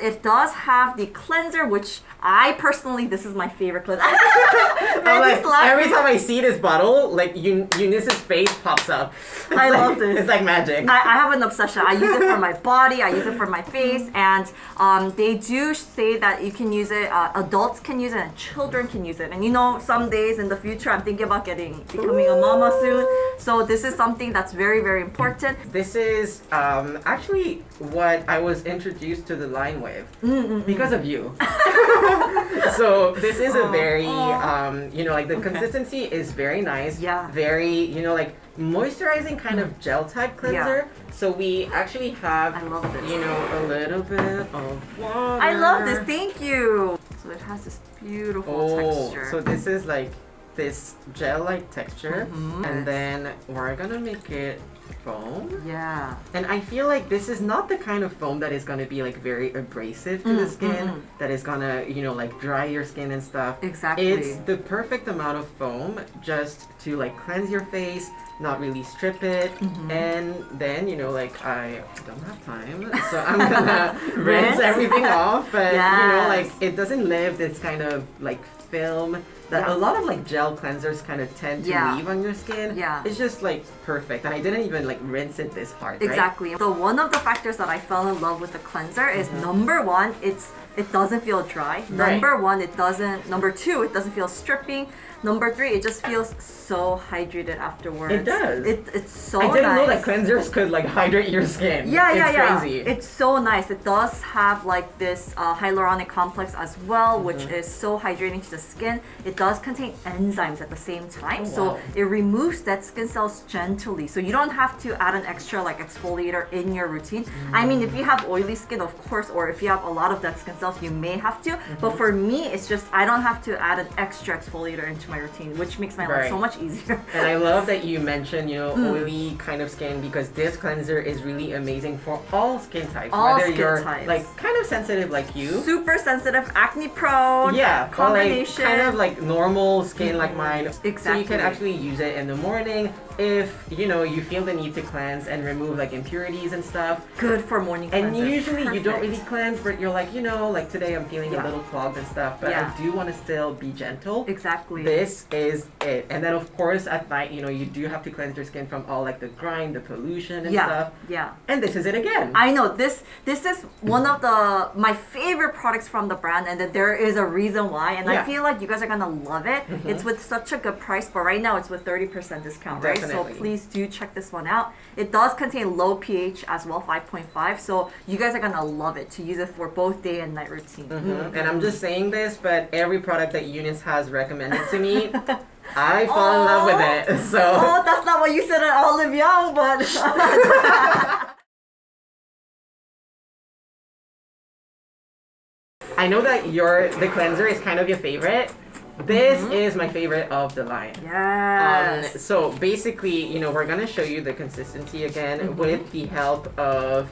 it does have the cleanser, which I personally, this is my favorite cleanser. Every time I see this bottle, like Eunice's face pops up. I love this. It's like magic. I have an obsession. I use it for my body, I use it for my face, and they do say that you can use it, adults can use it, and children can use it. And you know, some days in the future, I'm thinking about becoming a mama soon. So this is something that's very, very important. This is actually what I was introduced to the line with because of you. So this is a very, you know, like the consistency is very nice. Yeah. Very, you know, like moisturizing kind of gel type cleanser. So we actually have, I love this. you know, a little bit of water. I love this. Thank you. So it has this beautiful texture. So this is like this gel-like texture, and then we're gonna make it foam. Yeah. And I feel like this is not the kind of foam that is gonna be like very abrasive to the skin, that is gonna, you know, like dry your skin and stuff. Exactly. It's the perfect amount of foam just to like cleanse your face, not really strip it, and then, you know, like I don't have time, so I'm gonna rinse everything off, but you know, like it doesn't leave this kind of like film that a lot of like gel cleansers kind of tend to leave on your skin. Yeah. It's just like perfect, and I didn't even like rinse it this hard. Exactly. Right? So one of the factors that I fell in love with the cleanser is number one, it doesn't feel dry. Number one, it doesn't. Number two, it doesn't feel stripping. Number three, it just feels so hydrated afterwards. It does. It's so nice. I didn't know that nice. cleansers could like hydrate your skin. Yeah. It's crazy. It's so nice. It does have like this hyaluronic complex as well, which is so hydrating to the skin. It does contain enzymes at the same time, so it removes dead skin cells gently. So you don't have to add an extra like exfoliator in your routine. I mean, if you have oily skin, of course, or if you have a lot of dead skin cells, you may have to. But for me, it's just I don't have to add an extra exfoliator into my routine, which makes my life so much easier. And I love that you mentioned, you know, oily kind of skin, because this cleanser is really amazing for all skin types. Whether you're like kind of sensitive like you, super sensitive, acne prone, combination, or like kind of like normal skin like mine. Exactly. So you can actually use it in the morning if, you know, you feel the need to cleanse and remove like impurities and stuff. Good for morning cleanser. And usually you don't really cleanse, but you're like, you know, like today I'm feeling a little clogged and stuff, but I do want to still be gentle. Exactly. This is it. And then of course at night, you know, you do have to cleanse your skin from all like the grime, the pollution and stuff. Yeah. And this is it again. I know this is one of my favorite products from the brand, and that there is a reason why, and I feel like you guys are gonna love it. It's with such a good price, but right now it's with 30% discount, right? So please do check this one out. It does contain low pH as well, 5.5, so you guys are gonna love it to use it for both day and night routine. And I'm just saying this, but every product that Eunice has recommended to me, I fall in love with it. So that's not what you said at Olive Young, but I know that the cleanser is kind of your favorite. This is my favorite of the line. Yes. So basically, you know, we're gonna show you the consistency again with the help of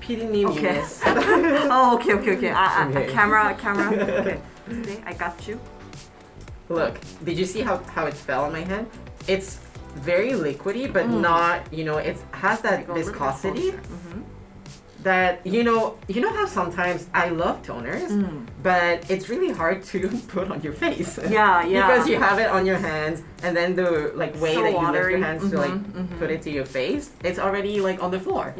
PD Eunice. Oh, okay. Camera. Okay. Okay, I got you. Look, did you see how it fell on my hand? It's very liquidy, but not, you know, it has that viscosity that, you know how sometimes I love toners, but it's really hard to put on your face. Yeah. Because you have it on your hands, and then the like way that you lift your hands to like put it to your face, it's already like on the floor.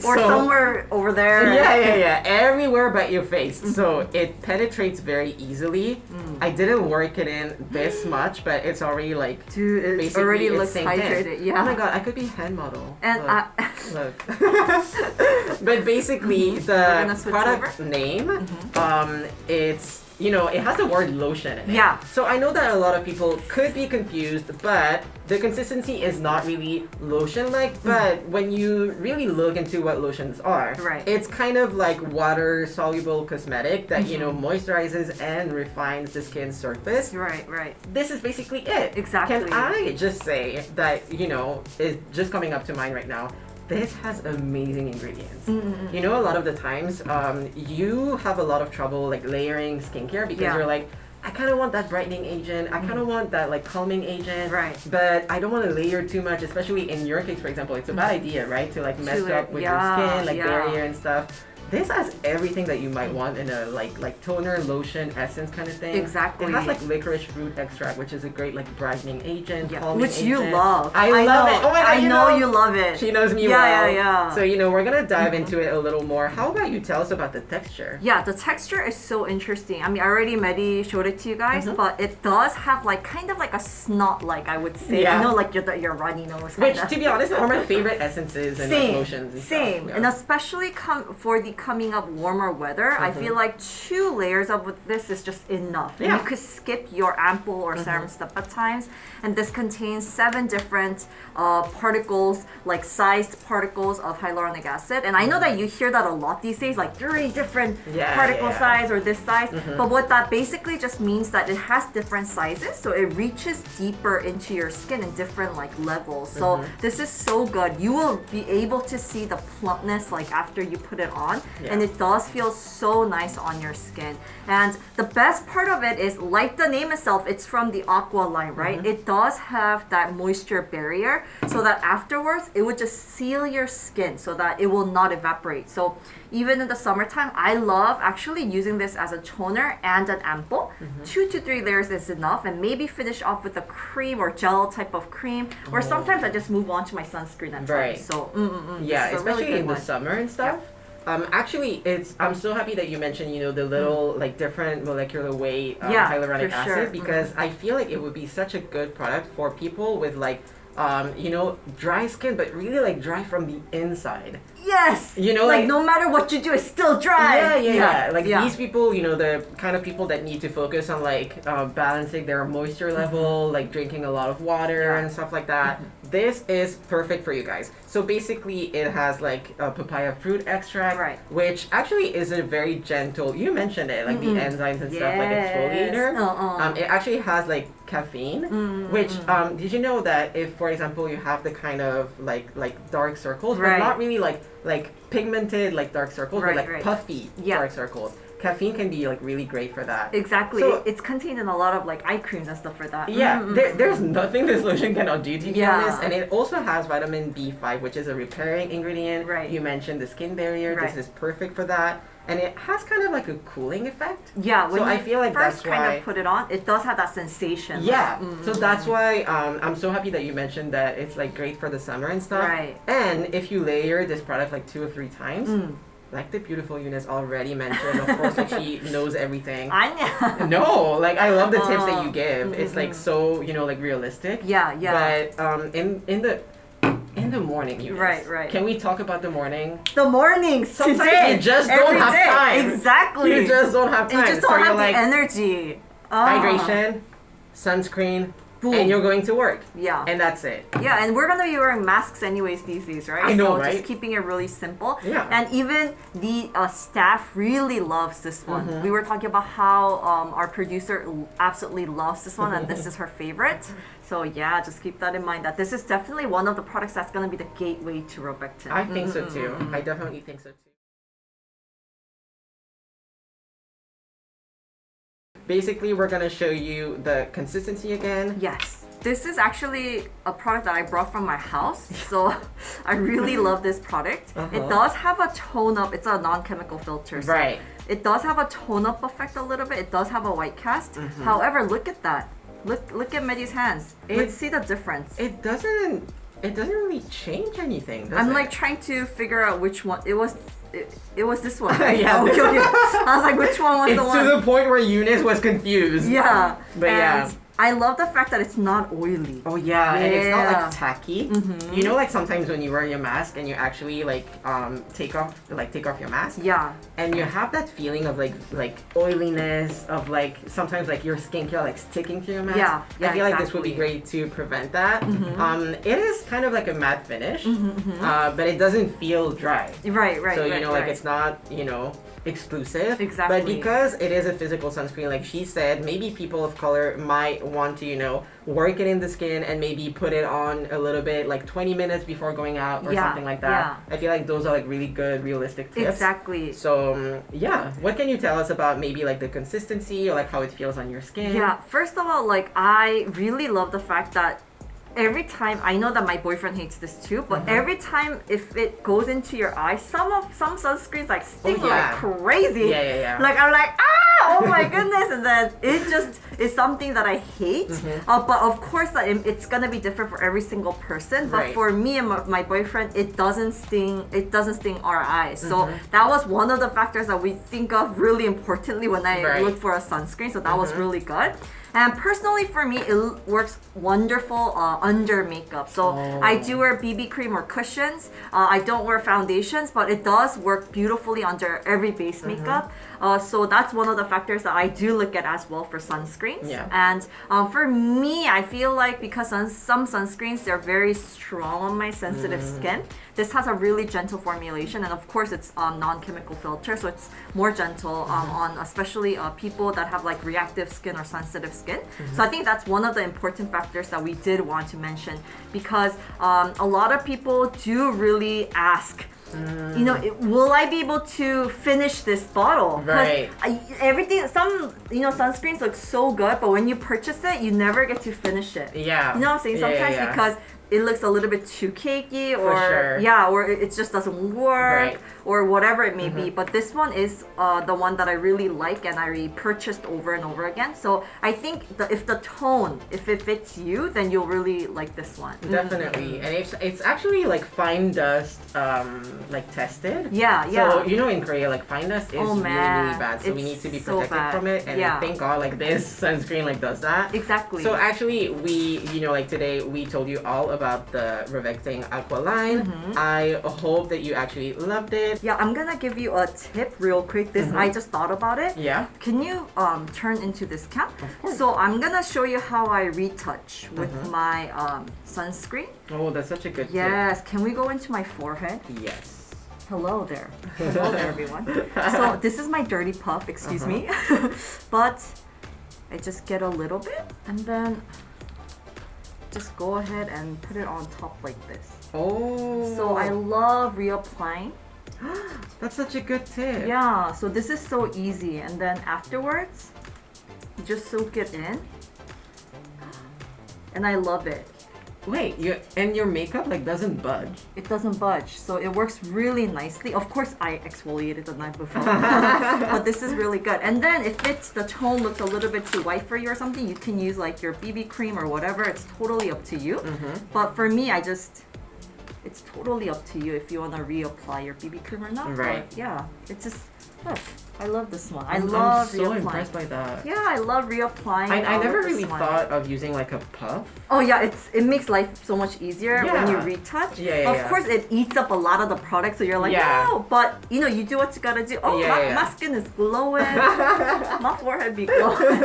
Or somewhere over there. Yeah. Everywhere but your face. So it penetrates very easily. I didn't work it in this much, but it's already like, dude, it already looks hydrated. Yeah. Oh my god, I could be hand model. And look. But basically the product name, it's, you know, it has the word lotion in it. Yeah. So I know that a lot of people could be confused, but the consistency is not really lotion-like, but when you really look into what lotions are, it's kind of like water-soluble cosmetic that, you know, moisturizes and refines the skin surface. Right. This is basically it. Exactly. Can I just say that, you know, it's just coming up to mind right now, this has amazing ingredients. You know, a lot of the times, you have a lot of trouble like layering skincare because you're like, I kind of want that brightening agent, I kind of want that like calming agent, but I don't want to layer too much, especially in your case, for example. It's a bad idea, right? To like mess up with your skin, like barrier and stuff. this has everything that you might want in a like toner, lotion, essence kind of thing. Exactly. It has like licorice root extract, which is a great like brightening agent, calming which agent. you love. I love it. Oh my god, I know you love it. She knows me well. Yeah. So we're gonna dive into it a little more. How about you tell us about the texture? Yeah, the texture is so interesting. I mean, already Mehdi showed it to you guys, but it does have like kind of like a snot, like I would say. Yeah. You know, like your runny nose. Which, kinda. to be honest, are my favorite essences and like lotions. And Same, stuff. Yeah. and especially for the coming up warmer weather, I feel like 2 layers of this is just enough. And you could skip your ampoule or serum step at times. And this contains 7 different particles, like sized particles of hyaluronic acid. And I know that you hear that a lot these days, like 3 different particle size or this size. But what that basically just means that it has different sizes, so it reaches deeper into your skin in different like levels. So this is so good. You will be able to see the plumpness like after you put it on, and it does feel so nice on your skin. And the best part of it is, like the name itself, it's from the Aqua line, right? It does have that moisture barrier, so that afterwards it would just seal your skin so that it will not evaporate. So even in the summertime, I love actually using this as a toner and an ampoule. 2 to 3 layers is enough, and maybe finish off with a cream or gel type of cream, or sometimes I just move on to my sunscreen at times. So yeah, especially really in the summer and stuff. Actually, I'm so happy that you mentioned, the little like different molecular weight hyaluronic acid, because I feel like it would be such a good product for people with like dry skin, but really like dry from the inside. Yes! Like no matter what you do, it's still dry! Yeah. Like these people, the kind of people that need to focus on like balancing their moisture level, like drinking a lot of water and stuff like that. This is perfect for you guys. So basically it has like a papaya fruit extract, which actually is a very gentle, you mentioned it, like the enzymes and stuff, like exfoliator. It actually has like caffeine, which did you know that if, for example, you have the kind of like dark circles, but not really like pigmented like dark circles, but like puffy dark circles, caffeine can be like really great for that. Exactly. So, it's contained in a lot of like eye creams and stuff for that. Yeah, there's nothing this lotion cannot do, to be honest. And it also has vitamin B5, which is a repairing ingredient. You mentioned the skin barrier. This is perfect for that. And it has kind of like a cooling effect. Yeah, when I feel like that's why kind of put it on, it does have that sensation. Yeah, so that's why I'm so happy that you mentioned that it's like great for the summer and stuff. Right. And if you layer this product like 2 or 3 times, like the beautiful Eunice already mentioned, of course, like she knows everything. I know. No, like I love the tips that you give. It's like so, like realistic. Yeah. But in the morning, you guys. Right. Can we talk about the morning? The mornings. Sometimes today, you just don't have time. Exactly. You just don't have time. You just don't have the energy. Hydration, sunscreen, boom, and you're going to work. Yeah. And that's it. Yeah, and we're gonna be wearing masks anyways these days, right? I know, so right? Just keeping it really simple. Yeah. And even the staff really loves this one. We were talking about how our producer absolutely loves this one, and this is her favorite. So yeah, just keep that in mind, that this is definitely one of the products that's gonna be the gateway to Rovectin. I think so too. I definitely think so too. Basically, we're going to show you the consistency again. Yes. This is actually a product that I brought from my house, so I really love this product. It does have a tone-up. It's a non-chemical filter. So it does have a tone-up effect a little bit. It does have a white cast. However, look at that. Look at Mehdi's hands. Let's see the difference. It doesn't really change anything, does I'm it? like trying to figure out which one. It was this one. Yeah. Okay. I was like, which one was the one? It's to the point where Eunice was confused. Yeah. But I love the fact that it's not oily. Oh yeah, and it's not like tacky. You know, like sometimes when you wear your mask and you actually like take off your mask. Yeah. And you have that feeling of like oiliness, of like sometimes like your skincare like sticking to your mask. Yeah. I feel like this would be great to prevent that. It is kind of like a matte finish, but it doesn't feel dry. Right. So like it's not exclusive. Exactly. But because it is a physical sunscreen, like she said, maybe people of color might want to, work it in the skin and maybe put it on a little bit, like 20 minutes before going out or something like that. I feel like those are like really good, realistic tips. Exactly. So, what can you tell us about maybe like the consistency or like how it feels on your skin? Yeah, first of all, like I really love the fact that every time, I know that my boyfriend hates this too, but every time if it goes into your eye, some sunscreens like sting like crazy. Yeah. Like I'm like, oh my goodness, and then it just is something that I hate. But of course, it's gonna be different for every single person. But for me and my boyfriend, it doesn't sting. It doesn't sting our eyes. So that was one of the factors that we think of really importantly when I look for a sunscreen. So that was really good. And personally for me, it works wonderful under makeup. So I do wear BB cream or cushions. I don't wear foundations, but it does work beautifully under every base makeup. So that's one of the factors that I do look at as well for sunscreens. Yeah. And for me, I feel like because some sunscreens, they're very strong on my sensitive skin. This has a really gentle formulation, and of course it's non-chemical filter, so it's more gentle on especially people that have like reactive skin or sensitive skin. So I think that's one of the important factors that we did want to mention, because a lot of people do really ask, you know, will I be able to finish this bottle? Right. Everything, some, you know, sunscreens look so good, but when you purchase it, you never get to finish it. Yeah. You know what I'm saying? Sometimes because it looks a little bit too cakey, or or it just doesn't work, or whatever it may be. But this one is the one that I really like, and I repurchased over and over again. So I think if the tone, if it fits you, then you'll really like this one. Definitely. And it's actually like fine dust like tested. Yeah. So you know, in Korea, like fine dust is really bad, so we need to be protected from it, and thank God like this sunscreen like does that. Exactly. So actually we, you know, like today we told you all about the Rovectin Aqua line. I hope that you actually loved it. Yeah, I'm gonna give you a tip real quick. This I just thought about it. Yeah. Can you turn into this cap? Of course. So I'm gonna show you how I retouch with my sunscreen. Oh, that's such a good tip. Yes. Can we go into my forehead? Yes. Hello there. Hello there, everyone. So this is my dirty puff. Excuse me. But I just get a little bit, and then just go ahead and put it on top like this. Oh. So I love reapplying. That's such a good tip. Yeah, so this is so easy, and then afterwards, you just soak it in, and I love it. Wait, your makeup like doesn't budge. It doesn't budge, so it works really nicely. Of course, I exfoliated the night before, but this is really good. And then if the tone looks a little bit too white for you or something, you can use like your BB cream or whatever. It's totally up to you. But for me, it's totally up to you if you want to reapply your BB cream or not. Right. But yeah, it's just, look, I love this one. I'm so impressed by that. Yeah, I love reapplying. I never really thought of using like a puff. Oh yeah, it makes life so much easier when you retouch. Of course, it eats up a lot of the product, so you're like, no, but you know, you do what you gotta do. Oh, my skin is glowing. My forehead be glowing.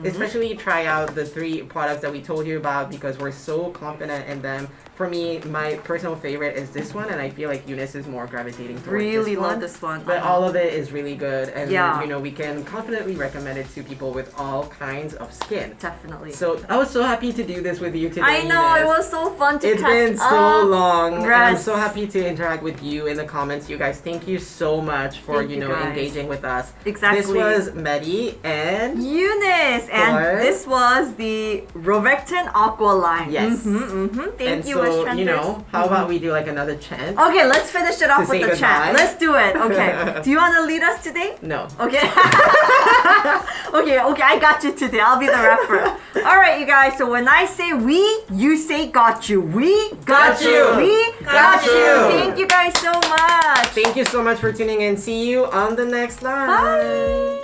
Especially try out the 3 products that we told you about, because we're so confident in them. For me, my personal favorite is this one, and I feel like Eunice is more gravitating towards really this one. love this one. But all of it is really good, and you know, we can confidently recommend it to people with all kinds of skin. Definitely. So I was so happy to do this with you today. I know, Eunice. it was so fun to It's been so long. Yes. And I'm so happy to interact with you in the comments. You guys, thank you so much for engaging with us. Exactly. This was Mehdi and Eunice, and this was the Rovectin Aqua line. Yes. Thank you, so, you know, how about we do like another chant? Okay, let's finish it off with the chant. Let's do it. Okay. Do you want to lead us today? No. Okay. okay, I got you today. I'll be the rapper. All right, you guys. So when I say we, you say got you. We got you. We got you. Thank you guys so much. Thank you so much for tuning in. See you on the next line. Bye.